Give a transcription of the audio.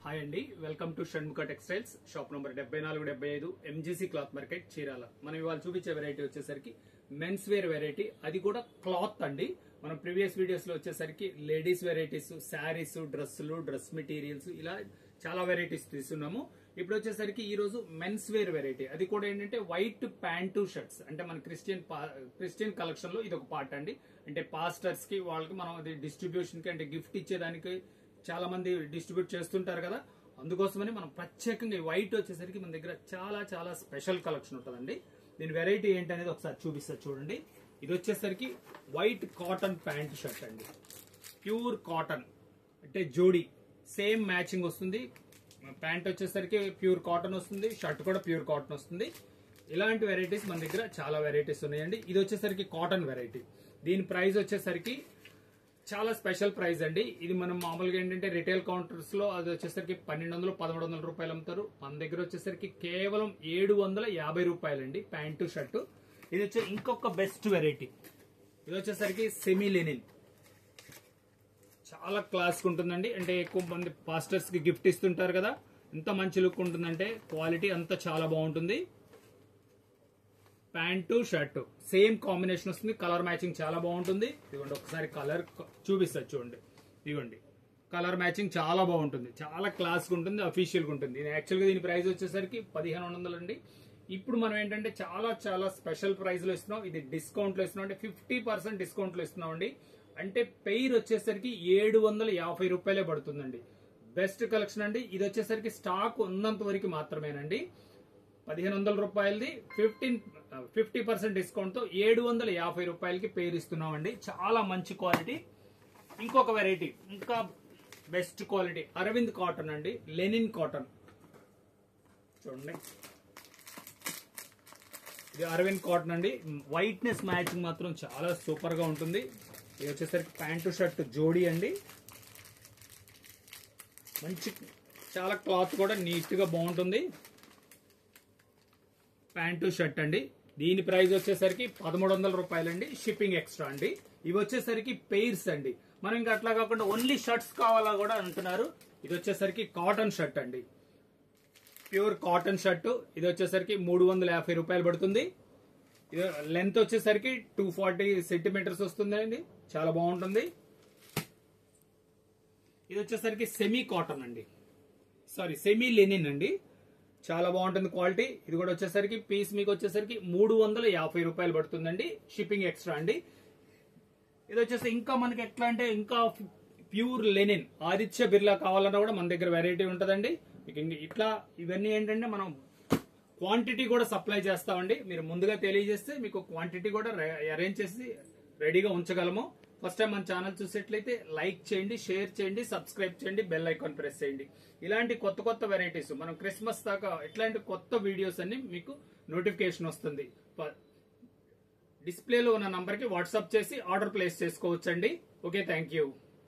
Hi అండి, welcome to Shanmukha textiles shop number 7475 MGC cloth market Chirala. మనం ఇవాళ చూపించే వెరైటీ వచ్చేసరికి మెన్స్ వేర్ వెరైటీ, అది కూడా క్లాత్ అండి. మనం ప్రీవియస్ వీడియోస్ లో వచ్చేసరికి లేడీస్ వెరైటీస్, శారీస్, డ్రెస్సులు, డ్రెస్ మెటీరియల్స్ ఇలా చాలా వెరైటీస్ తీసుకున్నాము. ఇప్పుడు వచ్చేసరికి ఈ రోజు మెన్స్ వేర్ వెరైటీ, అది కూడా ఏంటంటే వైట్ ప్యాంటు షర్ట్స్. అంటే మన క్రిస్టియన్ కలెక్షన్ లో ఇది ఒక పార్ట్ అండి. అంటే పాస్టర్స్ కి వాళ్ళకి మనం అది డిస్ట్రిబ్యూషన్ కి అంటే గిఫ్ట్ ఇచ్చేదానికి చాలా మంది డిస్ట్రిబ్యూట్ చేస్తుంటారు కదా, అందుకోసమని మనం ప్రత్యేకంగా వైట్ వచ్చేసరికి మన దగ్గర చాలా చాలా స్పెషల్ కలెక్షన్ ఉంటుందండి. దీని వెరైటీ ఏంటనేది ఒకసారి చూపిస్తా చూడండి. ఇది వచ్చేసరికి వైట్ కాటన్ ప్యాంట్ షర్ట్ అండి, ప్యూర్ కాటన్ అంటే జోడీ సేమ్ మ్యాచింగ్ వస్తుంది. ప్యాంట్ వచ్చేసరికి ప్యూర్ కాటన్ వస్తుంది, షర్ట్ కూడా ప్యూర్ కాటన్ వస్తుంది. ఇలాంటి వెరైటీస్ మన దగ్గర చాలా వెరైటీస్ ఉన్నాయండి. ఇది వచ్చేసరికి కాటన్ వెరైటీ. దీని ప్రైస్ వచ్చేసరికి చాలా స్పెషల్ ప్రైస్ అండి. ఇది మనం మామూలుగా ఏంటంటే రిటైల్ కౌంటర్స్ లో అది వచ్చేసరికి 1200-1300 రూపాయలు అమ్ముతారు. మన దగ్గర వచ్చేసరికి కేవలం 750 రూపాయలండి ప్యాంటు షర్టు. ఇది వచ్చే ఇంకొక బెస్ట్ వెరైటీ. ఇది వచ్చేసరికి సెమీ లెనిన్, చాలా క్లాస్ ఉంటుందండి. అంటే ఎక్కువ మంది పాస్టర్స్ కి గిఫ్ట్ ఇస్తుంటారు కదా, ఎంత మంచి లుక్ ఉంటుందంటే క్వాలిటీ అంతా చాలా బాగుంటుంది. ప్యాంటు షర్ట్ సేమ్ కాంబినేషన్ వస్తుంది, కలర్ మ్యాచింగ్ చాలా బాగుంటుంది. ఇదిగోండి ఒకసారి కలర్ చూపిస్తా చూడండి. ఇదిగోండి కలర్ మ్యాచింగ్ చాలా బాగుంటుంది, చాలా క్లాస్ ఉంటుంది, అఫీషియల్ గా ఉంటుంది. యాక్చువల్గా దీని ప్రైస్ వచ్చేసరికి 1500 అండి. ఇప్పుడు మనం ఏంటంటే చాలా చాలా స్పెషల్ ప్రైస్ లో ఇస్తున్నాం. ఇది డిస్కౌంట్ లో ఇస్తున్నాం, అంటే 50% డిస్కౌంట్ లో ఇస్తున్నాం అండి. అంటే పెయిర్ వచ్చేసరికి 750 రూపాయలే పడుతుందండి. బెస్ట్ కలెక్షన్ అండి. ఇది వచ్చేసరికి స్టాక్ ఉన్నంత వరకు మాత్రమేనండి. 1500 రూపాయలది 50% డిస్కౌంట్ తో 750 రూపాయలకి పేరు ఇస్తున్నామండి. చాలా మంచి క్వాలిటీ. ఇంకొక వెరైటీ ఇంకా బెస్ట్ క్వాలిటీ అరవింద్ కాటన్ అండి, లెనిన్ కాటన్ చూడండి. ఇది అరవింద్ కాటన్ అండి. వైట్నెస్ మ్యాచింగ్ మాత్రం చాలా సూపర్ గా ఉంటుంది. ఇది వచ్చేసరికి ప్యాంటు షర్ట్ జోడీ అండి. మంచి చాలా క్లాత్ కూడా నీట్ గా బాగుంటుంది. ప్యాంటు షర్ట్ అండి. దీని ప్రైస్ వచ్చేసరికి 1300 రూపాయలండి, షిప్పింగ్ ఎక్స్ట్రా అండి. ఇవి వచ్చేసరికి పెయిర్స్ అండి. మనం ఇంకా అట్లా కాకుండా ఓన్లీ షర్ట్స్ కావాలా కూడా అంటున్నారు. ఇది వచ్చేసరికి కాటన్ షర్ట్ అండి, ప్యూర్ కాటన్ షర్ట్. ఇది వచ్చేసరికి 350 రూపాయలు పడుతుంది. ఇది లెంత్ వచ్చేసరికి 240 సెంటీమీటర్స్ వస్తుంది అండి, చాలా బాగుంటుంది. ఇది వచ్చేసరికి సెమీ కాటన్ అండి, సెమీ లెనిన్ అండి, చాలా బాగుంటుంది క్వాలిటీ. ఇది కూడా వచ్చేసరికి పీస్ మీకు వచ్చేసరికి 350 రూపాయలు పడుతుందండి, షిప్పింగ్ ఎక్స్ట్రా అండి. ఇది వచ్చేసి ఇంకా మనకి ఎట్లా అంటే ఇంకా ప్యూర్ లెనిన్ ఆదిత్య బిర్లా కావాలన్నా కూడా మన దగ్గర వెరైటీ ఉంటుందండి. మీకు ఇట్లా ఇవన్నీ ఏంటంటే మనం క్వాంటిటీ కూడా సప్లై చేస్తామండి. మీరు ముందుగా తెలియజేస్తే మీకు క్వాంటిటీ కూడా అరేంజ్ చేసి రెడీగా ఉంచగలము. ఫస్ట్ టైం మన ఛానల్ చూసేట్లయితే లైక్ చేయండి, షేర్ చేయండి, సబ్స్క్రైబ్ చేయండి, బెల్ ఐకాన్ ప్రెస్ చేయండి. ఇలాంటి కొత్త కొత్త వెరైటీస్ మనం క్రిస్మస్ దాకా ఇట్లాంటి కొత్త వీడియోస్ అన్ని మీకు నోటిఫికేషన్ వస్తుంది. డిస్ప్లేలో ఉన్న నంబర్ కి వాట్సాప్ చేసి ఆర్డర్ ప్లేస్ చేసుకోవచ్చండి. Okay, thank you.